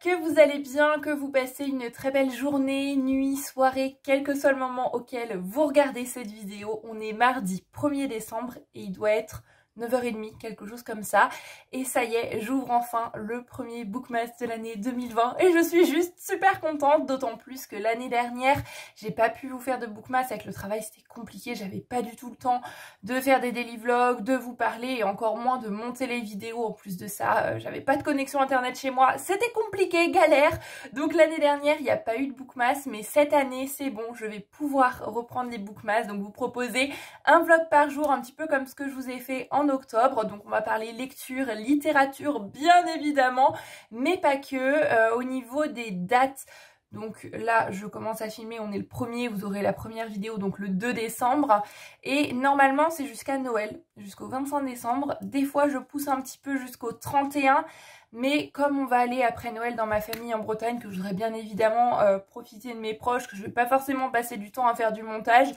J'espère que vous allez bien, que vous passez une très belle journée, nuit, soirée, quel que soit le moment auquel vous regardez cette vidéo. On est mardi 1er décembre et il doit être 9h30, quelque chose comme ça. Et ça y est, j'ouvre enfin le premier Bookmas de l'année 2020 et je suis juste super contente, d'autant plus que l'année dernière, j'ai pas pu vous faire de Bookmas avec le travail, c'était compliqué, j'avais pas du tout le temps de faire des daily vlogs, de vous parler et encore moins de monter les vidéos. En plus de ça, j'avais pas de connexion internet chez moi, c'était compliqué, galère. Donc l'année dernière, il n'y a pas eu de Bookmas, mais cette année, c'est bon, je vais pouvoir reprendre les Bookmas. Donc vous proposer un vlog par jour, un petit peu comme ce que je vous ai fait en octobre. Donc on va parler lecture, littérature bien évidemment, mais pas que. Au niveau des dates, donc là je commence à filmer, on est le 1er, vous aurez la première vidéo donc le 2 décembre. Et normalement c'est jusqu'à Noël, jusqu'au 25 décembre. Des fois je pousse un petit peu jusqu'au 31. Mais comme on va aller après Noël dans ma famille en Bretagne, que je voudrais bien évidemment profiter de mes proches, que je vais pas forcément passer du temps à faire du montage,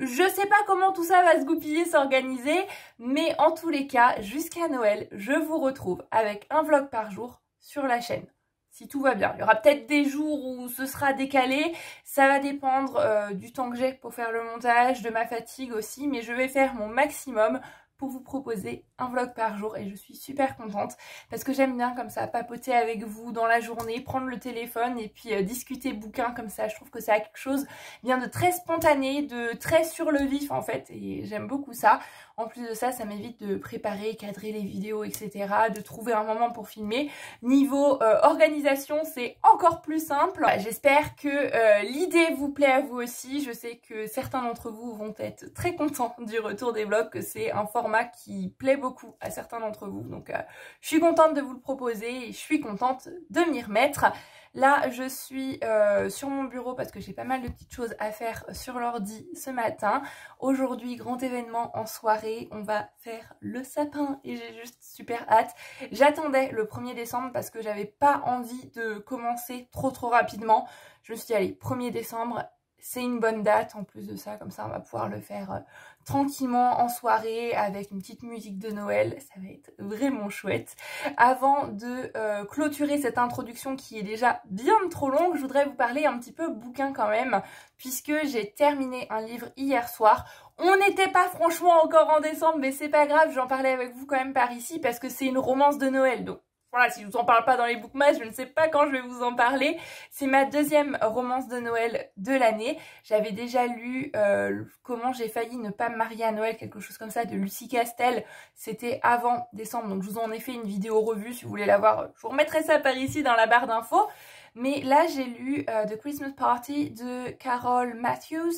je sais pas comment tout ça va se goupiller, s'organiser, mais en tous les cas, jusqu'à Noël, je vous retrouve avec un vlog par jour sur la chaîne. Si tout va bien. Il y aura peut-être des jours où ce sera décalé, ça va dépendre du temps que j'ai pour faire le montage, de ma fatigue aussi, mais je vais faire mon maximum pour vous proposer un vlog par jour et je suis super contente parce que j'aime bien comme ça papoter avec vous dans la journée, prendre le téléphone et puis discuter bouquins comme ça. Je trouve que ça a quelque chose bien de très spontané, de très sur le vif en fait et j'aime beaucoup ça. En plus de ça, ça m'évite de préparer, cadrer les vidéos, etc. de trouver un moment pour filmer. Niveau organisation, c'est encore plus simple. J'espère que l'idée vous plaît à vous aussi. Je sais que certains d'entre vous vont être très contents du retour des vlogs, que c'est un format qui plaît beaucoup à certains d'entre vous. Donc je suis contente de vous le proposer et je suis contente de m'y remettre. Là, je suis sur mon bureau parce que j'ai pas mal de petites choses à faire sur l'ordi ce matin. Aujourd'hui, grand événement en soirée, on va faire le sapin et j'ai juste super hâte. J'attendais le 1er décembre parce que j'avais pas envie de commencer trop rapidement. Je me suis dit, allez, 1er décembre, c'est une bonne date. En plus de ça, comme ça, on va pouvoir le faire tranquillement en soirée avec une petite musique de Noël. Ça va être vraiment chouette. Avant de clôturer cette introduction qui est déjà bien trop longue, je voudrais vous parler un petit peu bouquin quand même, puisque j'ai terminé un livre hier soir. On n'était pas franchement encore en décembre, mais c'est pas grave, j'en parlais avec vous quand même par ici parce que c'est une romance de Noël. Donc voilà, si je vous en parle pas dans les Bookmas, je ne sais pas quand je vais vous en parler. C'est ma deuxième romance de Noël de l'année. J'avais déjà lu Comment j'ai failli ne pas me marier à Noël, quelque chose comme ça, de Lucie Castel. C'était avant décembre, donc je vous en ai fait une vidéo revue si vous voulez la voir. Je vous remettrai ça par ici dans la barre d'infos. Mais là, j'ai lu The Christmas Party de Carol Matthews.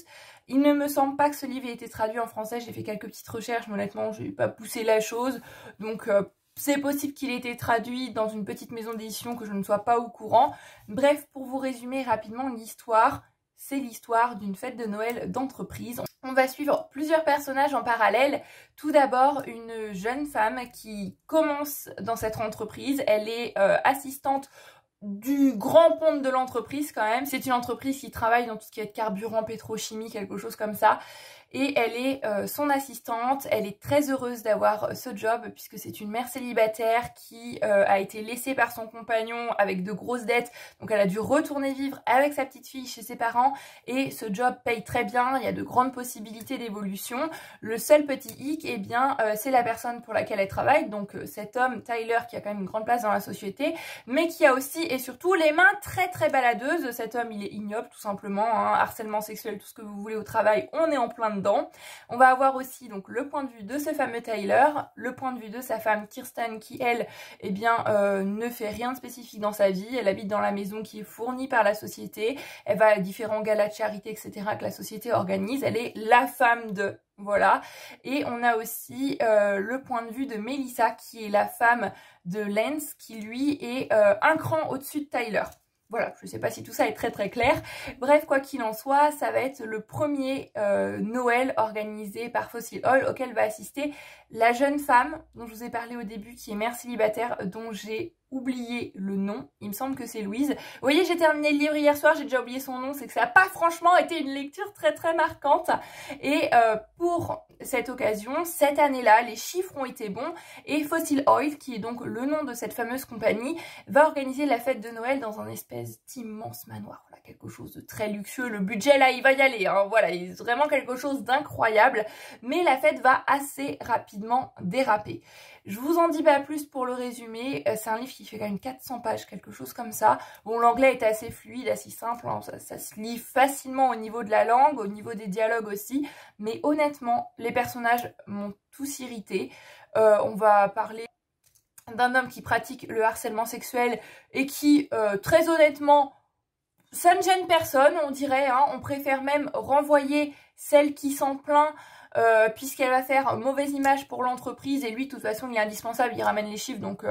Il ne me semble pas que ce livre ait été traduit en français. J'ai fait quelques petites recherches, mais honnêtement, je n'ai pas poussé la chose. Donc c'est possible qu'il ait été traduit dans une petite maison d'édition que je ne sois pas au courant. Bref, pour vous résumer rapidement l'histoire, c'est l'histoire d'une fête de Noël d'entreprise. On va suivre plusieurs personnages en parallèle. Tout d'abord, une jeune femme qui commence dans cette entreprise. Elle est assistante du grand ponte de l'entreprise quand même. C'est une entreprise qui travaille dans tout ce qui est carburant, pétrochimie, quelque chose comme ça. Et elle est son assistante. Elle est très heureuse d'avoir ce job puisque c'est une mère célibataire qui a été laissée par son compagnon avec de grosses dettes. Donc elle a dû retourner vivre avec sa petite fille chez ses parents et ce job paye très bien. Il y a de grandes possibilités d'évolution. Le seul petit hic, eh bien, c'est la personne pour laquelle elle travaille. Donc cet homme, Tyler, qui a quand même une grande place dans la société, mais qui a aussi et surtout les mains très baladeuses. Cet homme, il est ignoble tout simplement, hein, harcèlement sexuel, tout ce que vous voulez au travail, on est en plein dedans. On va avoir aussi donc le point de vue de ce fameux Tyler, le point de vue de sa femme Kirsten qui elle, eh bien, ne fait rien de spécifique dans sa vie. Elle habite dans la maison qui est fournie par la société. Elle va à différents galas de charité, etc. que la société organise. Elle est la femme de... Voilà. Et on a aussi le point de vue de Melissa qui est la femme de Lance qui lui est un cran au-dessus de Tyler. Voilà, je ne sais pas si tout ça est très clair. Bref, quoi qu'il en soit, ça va être le premier Noël organisé par Fossil Oil auquel va assister la jeune femme dont je vous ai parlé au début qui est mère célibataire, dont j'ai oublié le nom, il me semble que c'est Louise. Vous voyez, j'ai terminé le livre hier soir, j'ai déjà oublié son nom, c'est que ça n'a pas franchement été une lecture très très marquante. Et pour cette occasion, cette année-là, les chiffres ont été bons et Fossil Oil, qui est donc le nom de cette fameuse compagnie, va organiser la fête de Noël dans un espèce d'immense manoir. Voilà, quelque chose de très luxueux, le budget là il va y aller, hein. Voilà, c'est vraiment quelque chose d'incroyable, mais la fête va assez rapidement déraper. Je vous en dis pas plus pour le résumé, c'est un livre qui fait quand même 400 pages, quelque chose comme ça. Bon, l'anglais est assez fluide, assez simple, hein. Ça se lit facilement au niveau de la langue, au niveau des dialogues aussi, mais honnêtement, les personnages m'ont tous irrité. On va parler d'un homme qui pratique le harcèlement sexuel et qui, très honnêtement, ça ne gêne personne, on dirait, hein. On préfère même renvoyer celle qui s'en plaint puisqu'elle va faire mauvaise image pour l'entreprise et lui de toute façon il est indispensable, il ramène les chiffres, donc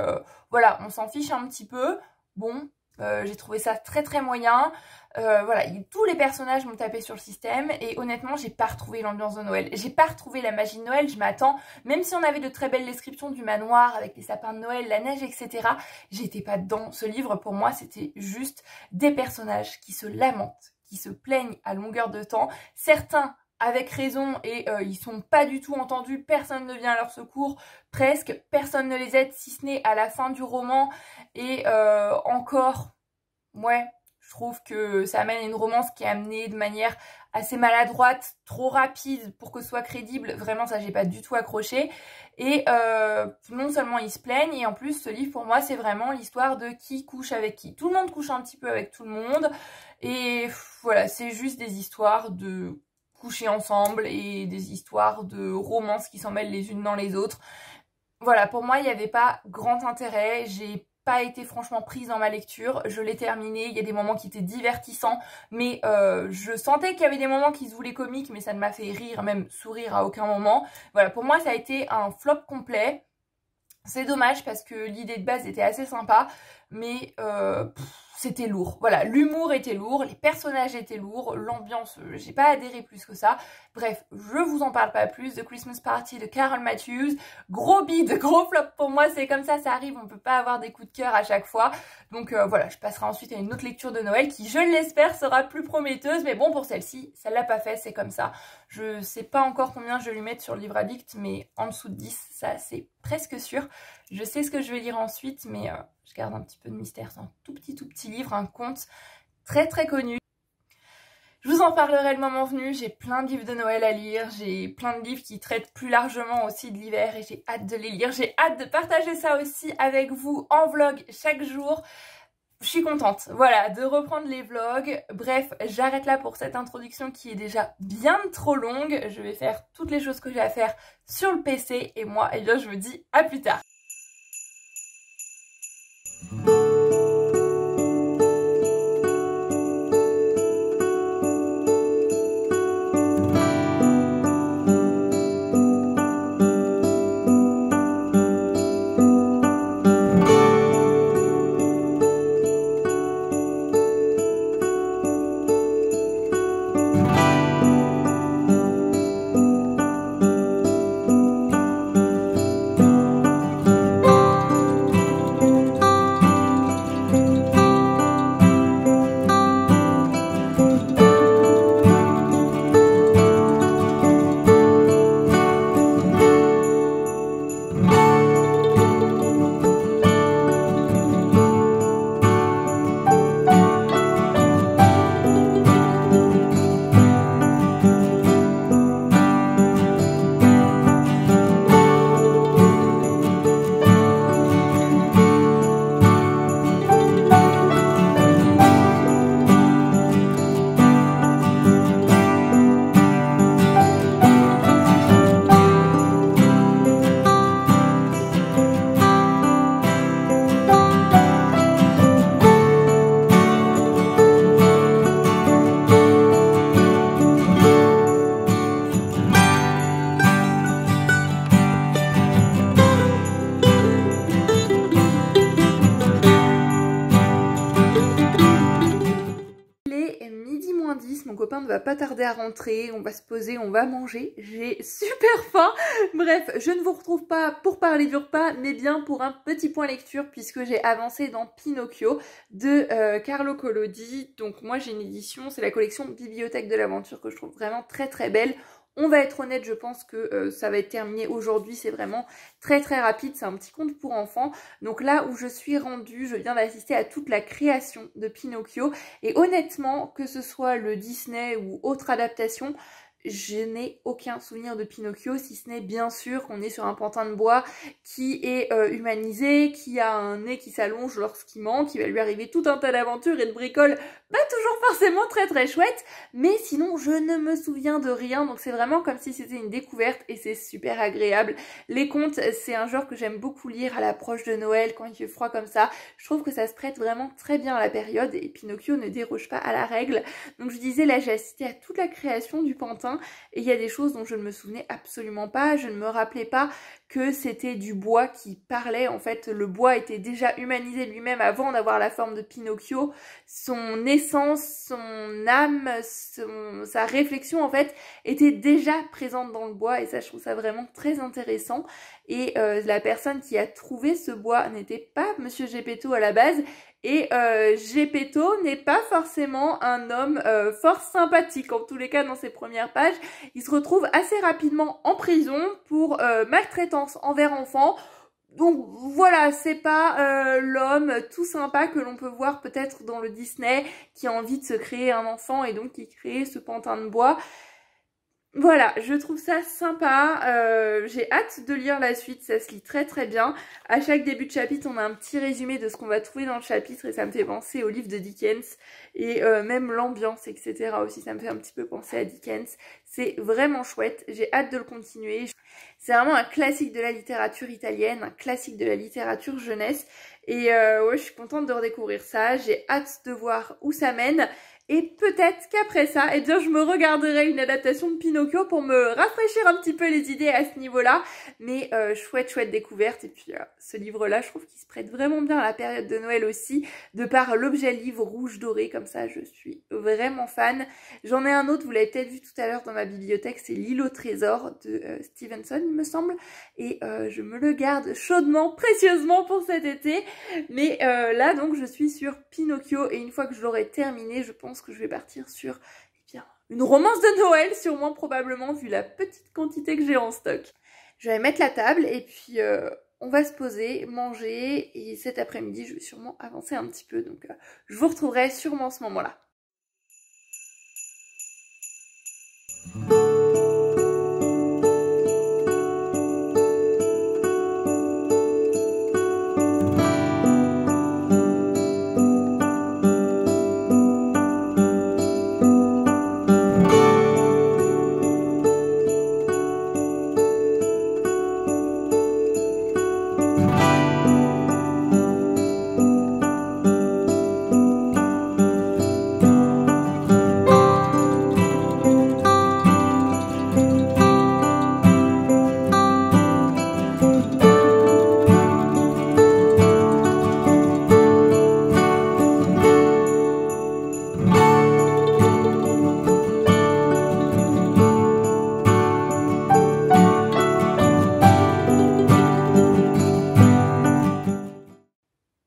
voilà, on s'en fiche un petit peu. Bon, j'ai trouvé ça très très moyen. Voilà, tous les personnages m'ont tapé sur le système et honnêtement j'ai pas retrouvé l'ambiance de Noël, j'ai pas retrouvé la magie de Noël. Je m'attends, même si on avait de très belles descriptions du manoir avec les sapins de Noël, la neige, etc., j'étais pas dedans. Ce livre pour moi c'était juste des personnages qui se lamentent, qui se plaignent à longueur de temps, certains avec raison et ils sont pas du tout entendus, personne ne vient à leur secours, presque personne ne les aide si ce n'est à la fin du roman et encore, ouais, je trouve que ça amène une romance qui est amenée de manière assez maladroite, trop rapide pour que ce soit crédible, vraiment ça j'ai pas du tout accroché et non seulement ils se plaignent et en plus ce livre pour moi c'est vraiment l'histoire de qui couche avec qui, tout le monde couche un petit peu avec tout le monde et voilà, c'est juste des histoires de coucher ensemble et des histoires de romances qui s'en mêlent les unes dans les autres. Voilà, pour moi, il n'y avait pas grand intérêt. J'ai pas été franchement prise dans ma lecture. Je l'ai terminé. Il y a des moments qui étaient divertissants, mais je sentais qu'il y avait des moments qui se voulaient comiques, mais ça ne m'a fait rire, même sourire à aucun moment. Voilà, pour moi, ça a été un flop complet. C'est dommage parce que l'idée de base était assez sympa, mais c'était lourd. Voilà, l'humour était lourd, les personnages étaient lourds, l'ambiance, j'ai pas adhéré plus que ça. Bref, je vous en parle pas plus. The Christmas Party de Carol Matthews, gros bide, gros flop pour moi, c'est comme ça arrive, on peut pas avoir des coups de cœur à chaque fois. Donc voilà, je passerai ensuite à une autre lecture de Noël qui, je l'espère, sera plus prometteuse, mais bon, pour celle-ci, ça l'a pas fait, c'est comme ça. Je sais pas encore combien je vais lui mettre sur le livre addict, mais en dessous de 10, ça c'est presque sûr. Je sais ce que je vais lire ensuite, mais je garde un petit peu de mystère. C'est un tout petit livre, un conte très très connu. Je vous en parlerai le moment venu, j'ai plein de livres de Noël à lire, j'ai plein de livres qui traitent plus largement aussi de l'hiver et j'ai hâte de les lire. J'ai hâte de partager ça aussi avec vous en vlog chaque jour. Je suis contente, voilà, de reprendre les vlogs. Bref, j'arrête là pour cette introduction qui est déjà bien trop longue. Je vais faire toutes les choses que j'ai à faire sur le PC et moi, eh bien, je vous dis à plus tard. copain ne va pas tarder à rentrer, on va se poser, on va manger, j'ai super faim. Bref, je ne vous retrouve pas pour parler du repas, mais bien pour un petit point lecture puisque j'ai avancé dans Pinocchio de Carlo Collodi. Donc moi j'ai une édition, c'est la collection Bibliothèque de l'aventure que je trouve vraiment très très belle. On va être honnête, je pense que ça va être terminé aujourd'hui, c'est vraiment très très rapide, c'est un petit conte pour enfants. Donc là où je suis rendue, je viens d'assister à toute la création de Pinocchio et honnêtement, que ce soit le Disney ou autre adaptation, je n'ai aucun souvenir de Pinocchio, si ce n'est bien sûr qu'on est sur un pantin de bois qui est humanisé, qui a un nez qui s'allonge lorsqu'il ment, qui va lui arriver tout un tas d'aventures et de bricoles, pas toujours forcément très très chouette, mais sinon je ne me souviens de rien, donc c'est vraiment comme si c'était une découverte et c'est super agréable. Les contes, c'est un genre que j'aime beaucoup lire à l'approche de Noël, quand il fait froid comme ça, je trouve que ça se prête vraiment très bien à la période et Pinocchio ne déroge pas à la règle. Donc je disais, là j'ai assisté à toute la création du pantin, et il y a des choses dont je ne me souvenais absolument pas, je ne me rappelais pas que c'était du bois qui parlait, en fait le bois était déjà humanisé lui-même avant d'avoir la forme de Pinocchio, son essence, son âme, sa réflexion en fait était déjà présente dans le bois et ça je trouve ça vraiment très intéressant et la personne qui a trouvé ce bois n'était pas Monsieur Geppetto à la base. Et Geppetto n'est pas forcément un homme fort sympathique. En tous les cas, dans ses premières pages, il se retrouve assez rapidement en prison pour maltraitance envers enfants. Donc voilà, c'est pas l'homme tout sympa que l'on peut voir peut-être dans le Disney qui a envie de se créer un enfant et donc qui crée ce pantin de bois. Voilà, je trouve ça sympa, j'ai hâte de lire la suite, ça se lit très très bien. À chaque début de chapitre, on a un petit résumé de ce qu'on va trouver dans le chapitre et ça me fait penser au livre de Dickens et même l'ambiance, etc. aussi, ça me fait un petit peu penser à Dickens. C'est vraiment chouette, j'ai hâte de le continuer. C'est vraiment un classique de la littérature italienne, un classique de la littérature jeunesse et ouais, je suis contente de redécouvrir ça, j'ai hâte de voir où ça mène. Et peut-être qu'après ça, eh bien, je me regarderai une adaptation de Pinocchio pour me rafraîchir un petit peu les idées à ce niveau-là. Mais chouette découverte. Et puis, ce livre-là, je trouve qu'il se prête vraiment bien à la période de Noël aussi, de par l'objet livre rouge doré. Comme ça, je suis vraiment fan. J'en ai un autre, vous l'avez peut-être vu tout à l'heure dans ma bibliothèque, c'est L'île au trésor de Stevenson, il me semble. Et je me le garde chaudement, précieusement pour cet été. Mais là, donc, je suis sur Pinocchio. Et une fois que je l'aurai terminé, je pense que je vais partir sur une romance de Noël, sûrement probablement vu la petite quantité que j'ai en stock. Je vais mettre la table et puis on va se poser, manger et cet après-midi je vais sûrement avancer un petit peu donc je vous retrouverai sûrement à ce moment-là.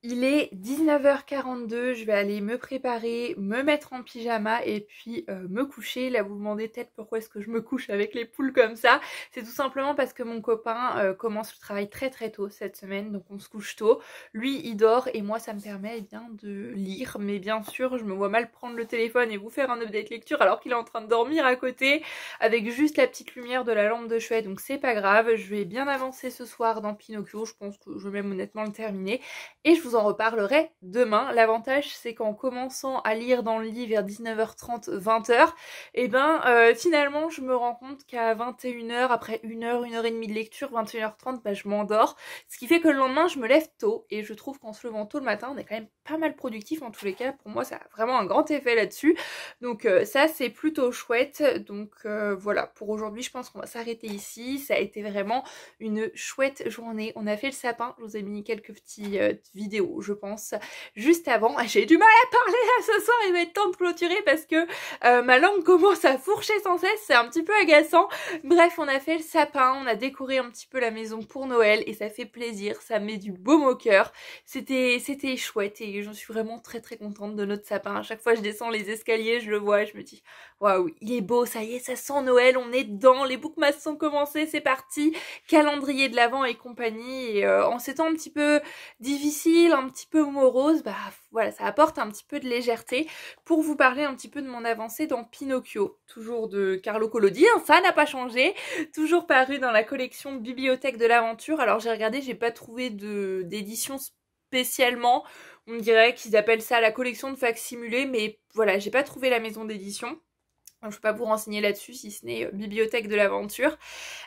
Il est 19h42, je vais aller me préparer, me mettre en pyjama et puis me coucher. Là vous vous demandez peut-être pourquoi est-ce que je me couche avec les poules comme ça. C'est tout simplement parce que mon copain commence le travail très très tôt cette semaine, donc on se couche tôt. Lui il dort et moi ça me permet bien de lire, mais bien sûr je me vois mal prendre le téléphone et vous faire un update lecture alors qu'il est en train de dormir à côté avec juste la petite lumière de la lampe de chevet, donc c'est pas grave. Je vais bien avancer ce soir dans Pinocchio, je pense que je vais même honnêtement le terminer et je vous en reparlerai demain. L'avantage c'est qu'en commençant à lire dans le lit vers 19h30, 20h, et ben finalement je me rends compte qu'à 21h, après 1h, 1h30 de lecture, 21h30, bah, je m'endors. Ce qui fait que le lendemain je me lève tôt et je trouve qu'en se levant tôt le matin on est quand même pas mal productif en tous les cas. Pour moi ça a vraiment un grand effet là-dessus. Donc ça c'est plutôt chouette. Donc voilà, pour aujourd'hui je pense qu'on va s'arrêter ici. Ça a été vraiment une chouette journée. On a fait le sapin, je vous ai mis quelques petites vidéos je pense juste avant. J'ai du mal à parler là ce soir, il va être temps de clôturer parce que ma langue commence à fourcher sans cesse, c'est un petit peu agaçant. Bref, on a fait le sapin, on a décoré un petit peu la maison pour Noël et ça fait plaisir, ça met du baume au cœur. C'était chouette et j'en suis vraiment très contente de notre sapin. À chaque fois je descends les escaliers, je le vois, je me dis waouh, il est beau, ça y est, ça sent Noël, on est dedans, les bookmas sont commencés, c'est parti, calendrier de l'Avent et compagnie. Et en ces temps un petit peu difficiles, un petit peu moroses, bah voilà, ça apporte un petit peu de légèreté pour vous parler un petit peu de mon avancée dans Pinocchio, toujours de Carlo Collodi, hein, ça n'a pas changé, toujours paru dans la collection Bibliothèque de l'aventure. Alors j'ai regardé, j'ai pas trouvé d'édition spécialement, on dirait qu'ils appellent ça la collection de facsimilés, mais voilà, j'ai pas trouvé la maison d'édition. Je ne peux pas vous renseigner là-dessus si ce n'est Bibliothèque de l'aventure.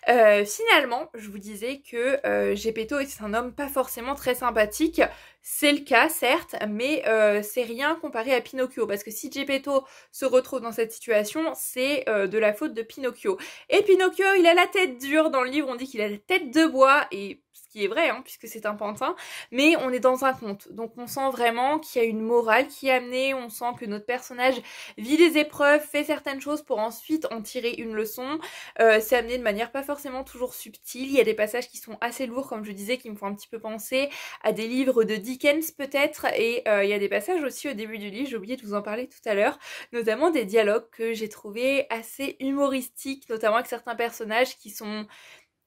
Finalement, je vous disais que Geppetto est un homme pas forcément très sympathique. C'est le cas, certes, mais c'est rien comparé à Pinocchio. Parce que si Geppetto se retrouve dans cette situation, c'est de la faute de Pinocchio. Et Pinocchio, il a la tête dure. Dans le livre, on dit qu'il a la tête de bois. Et ce qui est vrai, hein, puisque c'est un pantin. Mais on est dans un conte. Donc on sent vraiment qu'il y a une morale qui est amenée. On sent que notre personnage vit des épreuves, fait certaines choses pour ensuite en tirer une leçon. C'est amené de manière pas forcément toujours subtile. Il y a des passages qui sont assez lourds, comme je disais, qui me font un petit peu penser à des livres de Dickens peut-être. Et il y a des passages aussi au début du livre, j'ai oublié de vous en parler tout à l'heure, notamment des dialogues que j'ai trouvés assez humoristiques, notamment avec certains personnages qui sont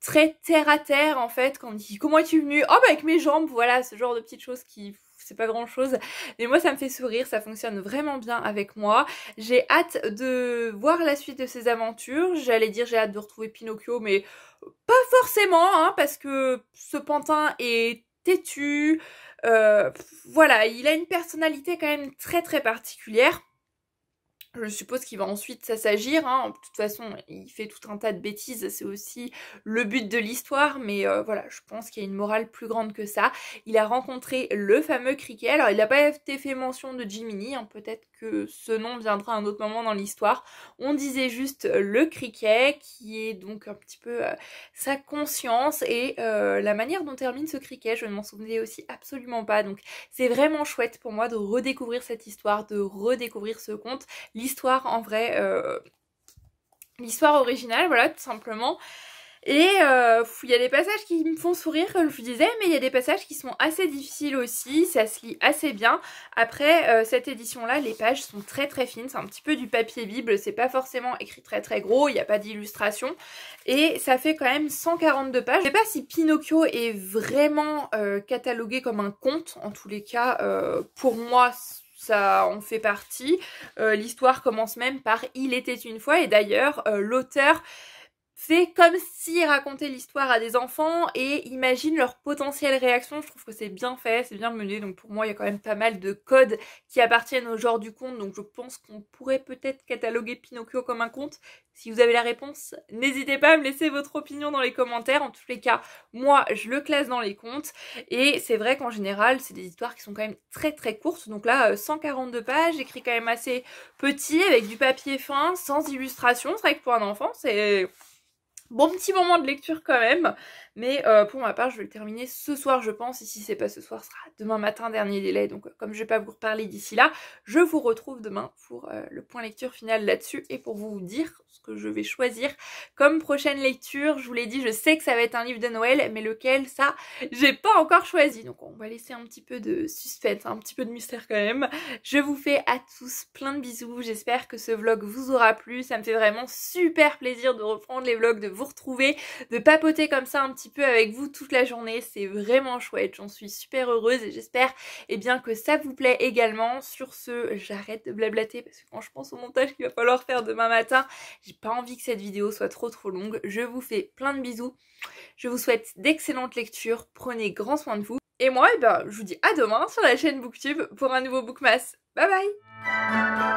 très terre à terre en fait, quand on dit comment es-tu venu? Oh bah avec mes jambes, voilà, ce genre de petites choses qui c'est pas grand chose, mais moi ça me fait sourire, ça fonctionne vraiment bien avec moi. J'ai hâte de voir la suite de ces aventures, j'allais dire j'ai hâte de retrouver Pinocchio, mais pas forcément, hein, parce que ce pantin est têtu, voilà, il a une personnalité quand même très particulière. Je suppose qu'il va ensuite s'assagir, hein. De toute façon il fait tout un tas de bêtises, c'est aussi le but de l'histoire, mais voilà, je pense qu'il y a une morale plus grande que ça. Il a rencontré le fameux Cricket, alors il n'a pas été fait mention de Jiminy, hein. Peut-être que ce nom viendra à un autre moment dans l'histoire. On disait juste le Cricket, qui est donc un petit peu sa conscience et la manière dont termine ce Cricket, je ne m'en souvenais aussi absolument pas, donc c'est vraiment chouette pour moi de redécouvrir cette histoire, de redécouvrir ce conte. L'histoire en vrai, l'histoire originale, voilà, tout simplement. Et il y a des passages qui me font sourire comme je vous disais, mais il y a des passages qui sont assez difficiles aussi, ça se lit assez bien. Après cette édition là, les pages sont très fines, c'est un petit peu du papier bible, c'est pas forcément écrit très gros, il n'y a pas d'illustration. Et ça fait quand même 142 pages. Je sais pas si Pinocchio est vraiment catalogué comme un conte, en tous les cas pour moi ça en fait partie. L'histoire commence même par « Il était une fois » et d'ailleurs l'auteur fait comme s'il racontait l'histoire à des enfants et imagine leur potentielle réaction. Je trouve que c'est bien fait, c'est bien mené, donc pour moi il y a quand même pas mal de codes qui appartiennent au genre du conte, donc je pense qu'on pourrait peut-être cataloguer Pinocchio comme un conte. Si vous avez la réponse, n'hésitez pas à me laisser votre opinion dans les commentaires. En tous les cas, moi je le classe dans les contes et c'est vrai qu'en général c'est des histoires qui sont quand même très courtes, donc là 142 pages, écrit quand même assez petit avec du papier fin, sans illustration. C'est vrai que pour un enfant c'est bon petit moment de lecture quand même, mais pour ma part je vais le terminer ce soir je pense, et si c'est pas ce soir ce sera demain matin, dernier délai, donc comme je vais pas vous reparler d'ici là, je vous retrouve demain pour le point lecture final là-dessus et pour vous dire ce que je vais choisir comme prochaine lecture. Je vous l'ai dit, je sais que ça va être un livre de Noël, mais lequel, ça j'ai pas encore choisi, donc on va laisser un petit peu de suspense, un petit peu de mystère quand même. Je vous fais à tous plein de bisous, j'espère que ce vlog vous aura plu, ça me fait vraiment super plaisir de reprendre les vlogs, de vous retrouver, de papoter comme ça un petit peu avec vous toute la journée, c'est vraiment chouette, j'en suis super heureuse et j'espère bien que ça vous plaît également. Sur ce, j'arrête de blablater parce que quand je pense au montage qu'il va falloir faire demain matin, j'ai pas envie que cette vidéo soit trop longue. Je vous fais plein de bisous, je vous souhaite d'excellentes lectures, prenez grand soin de vous et moi je vous dis à demain sur la chaîne Booktube pour un nouveau Bookmas. Bye bye.